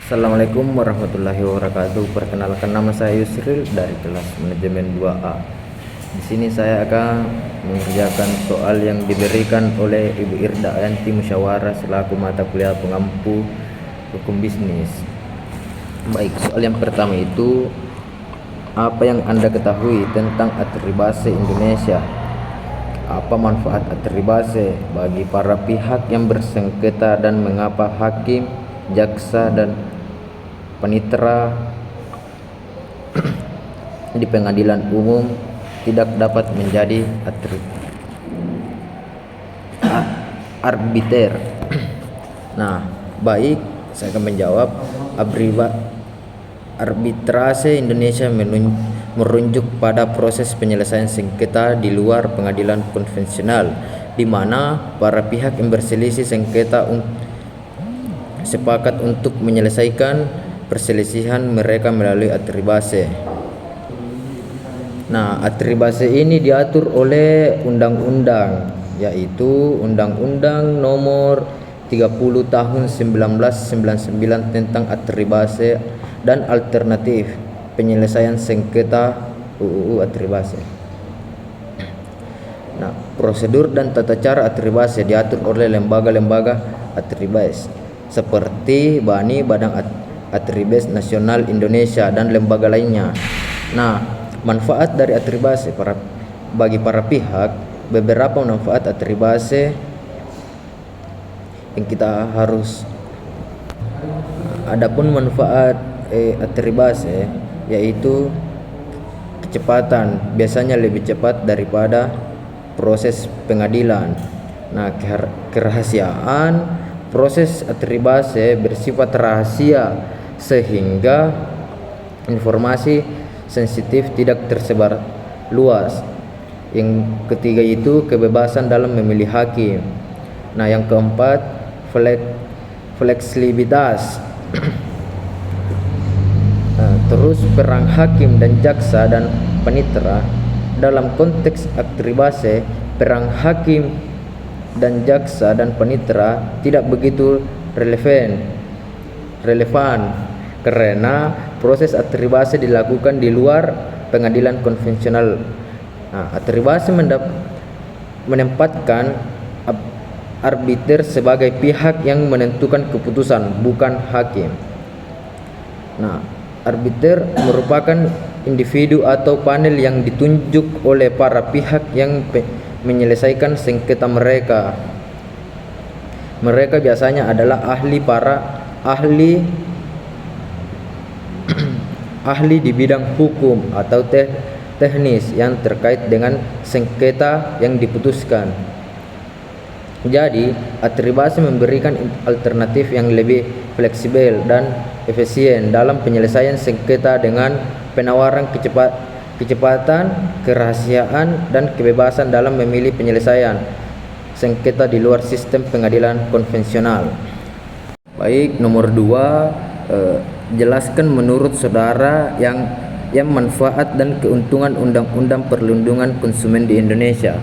Assalamualaikum warahmatullahi wabarakatuh. Perkenalkan, nama saya Yusril dari kelas manajemen 2A. Di sini saya akan mengerjakan soal yang diberikan oleh Ibu Irda Yanti Musyawarah selaku mata kuliah pengampu hukum bisnis. Baik, soal yang pertama itu, apa yang Anda ketahui tentang atribasi Indonesia? Apa manfaat atribasi bagi para pihak yang bersengketa dan mengapa hakim, jaksa, dan panitera di pengadilan umum tidak dapat menjadi arbiter? Nah, baik, saya akan menjawab. Arbitrase Indonesia merujuk pada proses penyelesaian sengketa di luar pengadilan konvensional, di mana para pihak yang berselisih sengketa sepakat untuk menyelesaikan perselisihan mereka melalui atribase. Nah, atribase ini diatur oleh undang-undang, yaitu Undang-Undang Nomor 30 Tahun 1999 tentang atribase dan alternatif penyelesaian sengketa UU Atribase. Nah, prosedur dan tata cara atribase diatur oleh lembaga-lembaga atribase seperti BANI, Badan Atribase Nasional Indonesia, dan lembaga lainnya. Nah, manfaat dari atribase bagi para pihak, beberapa manfaat atribase yang kita harus. Adapun manfaat atribase yaitu kecepatan, biasanya lebih cepat daripada proses pengadilan. Nah, kerahasiaan. Proses atribase bersifat rahasia sehingga informasi sensitif tidak tersebar luas. Yang ketiga itu kebebasan dalam memilih hakim. Nah, yang keempat fleksibilitas. Terus peran hakim dan jaksa dan panitera dalam konteks atribase, peran hakim dan jaksa dan panitera tidak begitu relevan karena proses atribase dilakukan di luar pengadilan konvensional. Nah, atribase menempatkan arbiter sebagai pihak yang menentukan keputusan, bukan hakim. Nah, arbiter merupakan individu atau panel yang ditunjuk oleh para pihak yang menyelesaikan sengketa mereka. Mereka biasanya adalah ahli di bidang hukum atau teknis yang terkait dengan sengketa yang diputuskan. Jadi, atribase memberikan alternatif yang lebih fleksibel dan efisien dalam penyelesaian sengketa dengan penawaran kecepatan, kerahasiaan, dan kebebasan dalam memilih penyelesaian sengketa di luar sistem pengadilan konvensional. Baik, nomor 2, jelaskan menurut saudara yang manfaat dan keuntungan Undang-Undang Perlindungan Konsumen di Indonesia.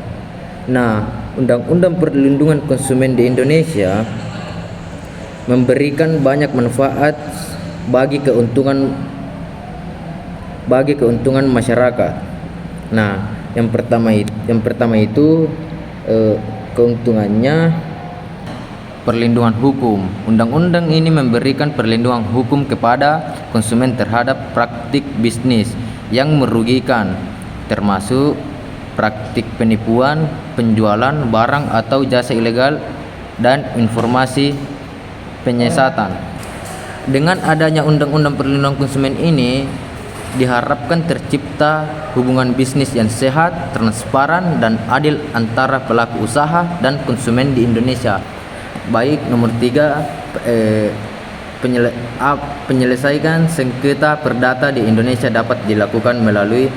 Nah, Undang-Undang Perlindungan Konsumen di Indonesia memberikan banyak manfaat bagi keuntungan masyarakat. Nah, yang pertama itu keuntungannya perlindungan hukum. Undang-undang ini memberikan perlindungan hukum kepada konsumen terhadap praktik bisnis yang merugikan, termasuk praktik penipuan, penjualan barang atau jasa ilegal, dan informasi penyesatan. Dengan adanya Undang-Undang Perlindungan Konsumen ini, diharapkan tercipta hubungan bisnis yang sehat, transparan, dan adil antara pelaku usaha dan konsumen di Indonesia. Baik, nomor 3, penyelesaian sengketa perdata di Indonesia dapat dilakukan melalui.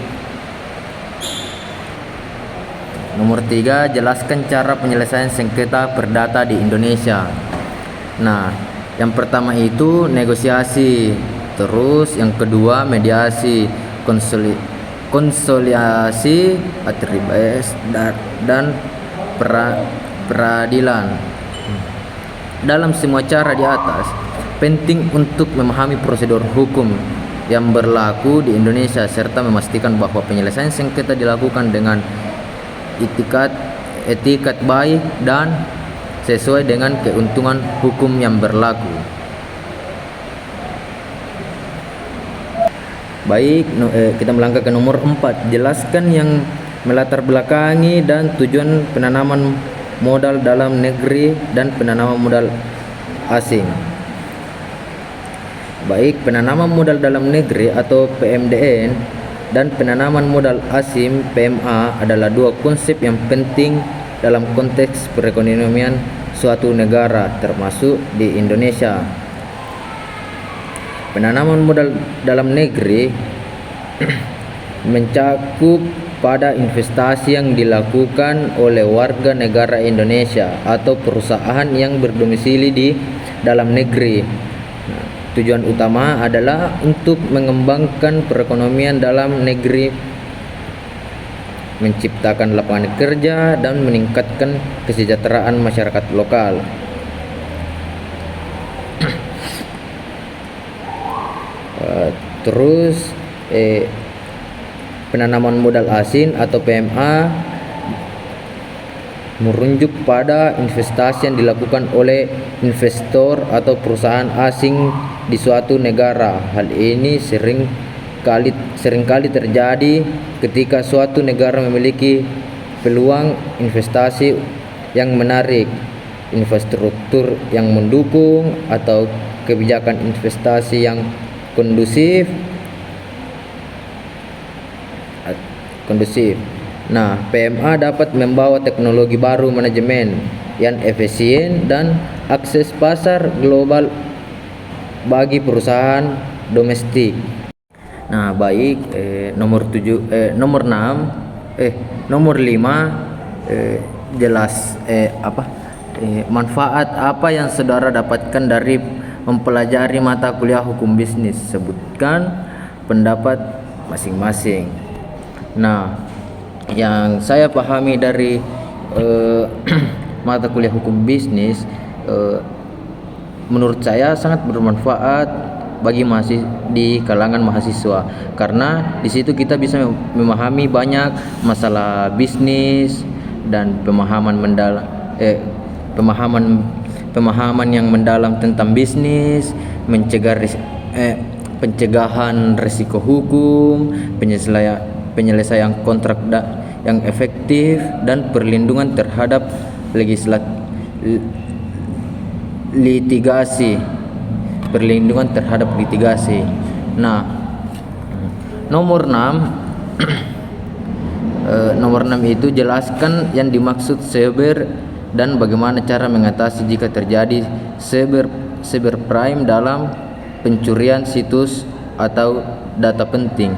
Nomor 3, jelaskan cara penyelesaian sengketa perdata di Indonesia. Nah, yang pertama itu negosiasi, terus yang kedua mediasi, konsoliasi, atribase, dan peradilan. Dalam semua cara di atas, penting untuk memahami prosedur hukum yang berlaku di Indonesia serta memastikan bahwa penyelesaian sengketa dilakukan dengan etikat baik dan sesuai dengan keuntungan hukum yang berlaku. Baik, kita melangkah ke nomor 4. Jelaskan yang melatar belakangi dan tujuan penanaman modal dalam negeri dan penanaman modal asing. Baik, penanaman modal dalam negeri atau PMDN dan penanaman modal asing PMA adalah dua konsep yang penting dalam konteks perekonomian suatu negara, termasuk di Indonesia. Penanaman modal dalam negeri mencakup pada investasi yang dilakukan oleh warga negara Indonesia atau perusahaan yang berdomisili di dalam negeri. Tujuan utama adalah untuk mengembangkan perekonomian dalam negeri, menciptakan lapangan kerja, dan meningkatkan kesejahteraan masyarakat lokal. Terus penanaman modal asing atau PMA merujuk pada investasi yang dilakukan oleh investor atau perusahaan asing di suatu negara. Hal ini seringkali terjadi ketika suatu negara memiliki peluang investasi yang menarik, infrastruktur yang mendukung, atau kebijakan investasi yang kondusif. Nah, PMA dapat membawa teknologi baru, manajemen yang efisien, dan akses pasar global bagi perusahaan domestik. Nah, baik, nomor 5 jelas manfaat apa yang saudara dapatkan dari mempelajari mata kuliah hukum bisnis. Sebutkan pendapat masing-masing. Nah, yang saya pahami dari mata kuliah hukum bisnis, menurut saya sangat bermanfaat bagi di kalangan mahasiswa, karena di situ kita bisa memahami banyak masalah bisnis dan pemahaman yang mendalam tentang bisnis, pencegahan risiko hukum, penyelesaian kontrak yang efektif, dan perlindungan terhadap litigasi. Nah, nomor 6 itu jelaskan yang dimaksud cyber dan bagaimana cara mengatasi jika terjadi cybercrime dalam pencurian situs atau data penting.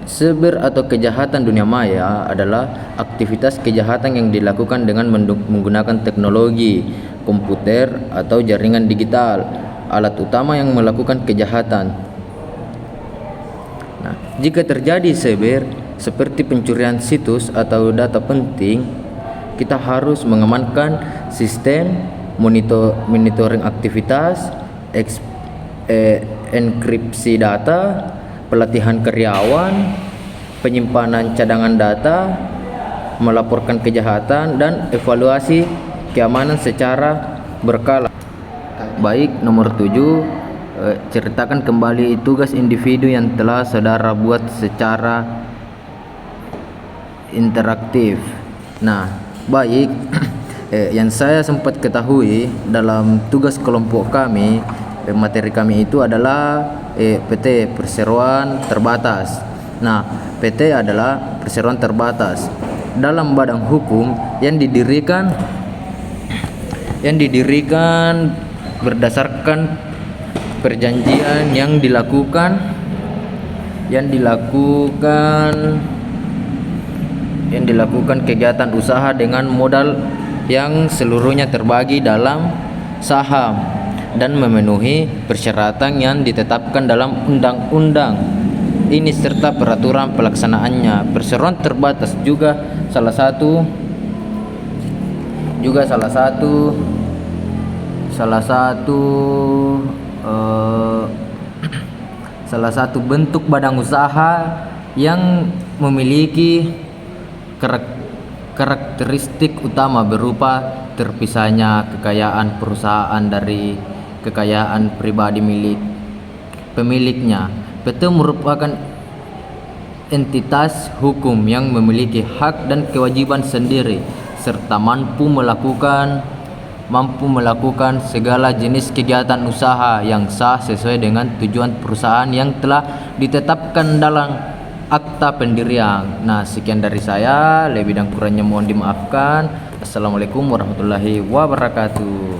Cyber atau kejahatan dunia maya adalah aktivitas kejahatan yang dilakukan dengan menggunakan teknologi, komputer, atau jaringan digital, alat utama yang melakukan kejahatan. Nah, jika terjadi cyber seperti pencurian situs atau data penting, kita harus mengamankan sistem, monitoring aktivitas, enkripsi data, pelatihan karyawan, penyimpanan cadangan data, melaporkan kejahatan, dan evaluasi keamanan secara berkala. Baik, nomor 7, ceritakan kembali tugas individu yang telah saudara buat secara interaktif. Nah, baik, yang saya sempat ketahui dalam tugas kelompok kami, materi kami itu adalah PT, perseroan terbatas. Nah, PT adalah perseroan terbatas dalam badan hukum yang didirikan berdasarkan perjanjian yang dilakukan kegiatan usaha dengan modal yang seluruhnya terbagi dalam saham dan memenuhi persyaratan yang ditetapkan dalam undang-undang ini serta peraturan pelaksanaannya. Perseroan terbatas juga salah satu eh, salah satu bentuk badan usaha yang memiliki karakteristik utama berupa terpisahnya kekayaan perusahaan dari kekayaan pribadi pemiliknya. PT merupakan entitas hukum yang memiliki hak dan kewajiban sendiri serta mampu melakukan segala jenis kegiatan usaha yang sah sesuai dengan tujuan perusahaan yang telah ditetapkan dalam akta pendirian. Nah, sekian dari saya, lebih dan kurangnya mohon dimaafkan. Assalamualaikum warahmatullahi wabarakatuh.